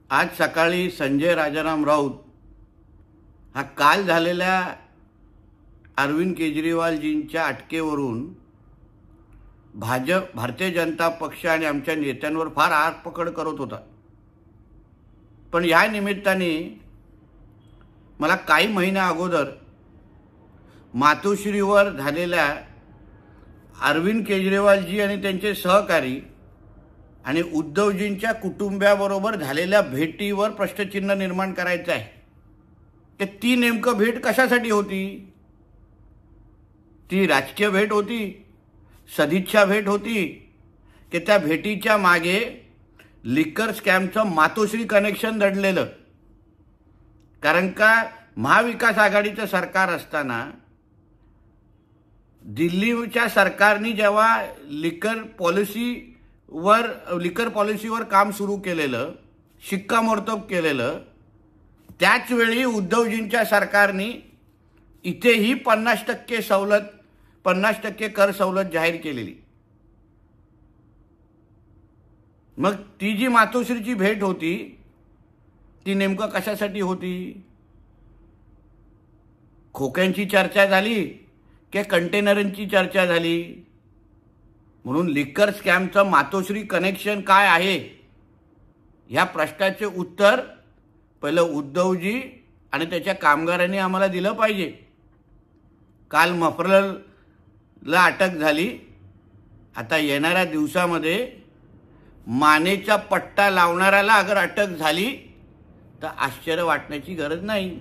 आज सकाळी संजय राजाराम राऊत हा काल झालेल्या अरविंद केजरीवालजींच्या अटकेवरून भारतीय जनता पक्ष आणि आमच्या नेत्यांवर फार आगपकड करत होता। पण या निमित्ताने मला काही महिन्या अगोदर मातोश्रीवर झालेल्या अरविंद केजरीवालजी आणि त्यांचे सहकारी आणि उद्धवजींच्या कुटुंबाबरोबर झालेल्या भेटीवर प्रश्नचिन्ह निर्माण करायचं आहे की ती नेमकं भेट कशासाठी होती। ती राजकीय भेट होती, सदिच्छा भेट होती की त्या भेटीच्या मागे लिकर स्कॅमचं मातोश्री कनेक्शन दडलेलं। कारण का महाविकास आघाडीचं सरकार असताना दिल्लीच्या सरकारने जेव्हा लिकर पॉलिसीवर काम सुरू केलेलं, शिक्कामोर्तब केलेलं, त्याच वेळी उद्धवजींच्या सरकारने इथेही 50% कर सवलत जाहीर केलेली। मग ती जी मातोश्रीची भेट होती ती नेमकं कशासाठी होती? खोक्यांची चर्चा झाली की कंटेनरांची चर्चा झाली? म्हणून लिकर स्कॅमचं मातोश्री कनेक्शन काय आहे या प्रश्नाचे उत्तर पहिलं उद्धवजी आणि त्याच्या कामगारांनी आम्हाला दिलं पाहिजे। काल मफलरला अटक झाली, आता येणाऱ्या दिवसामध्ये मानेचा पट्टा लावणाऱ्याला अगर अटक झाली तर आश्चर्य वाटण्याची गरज नाही।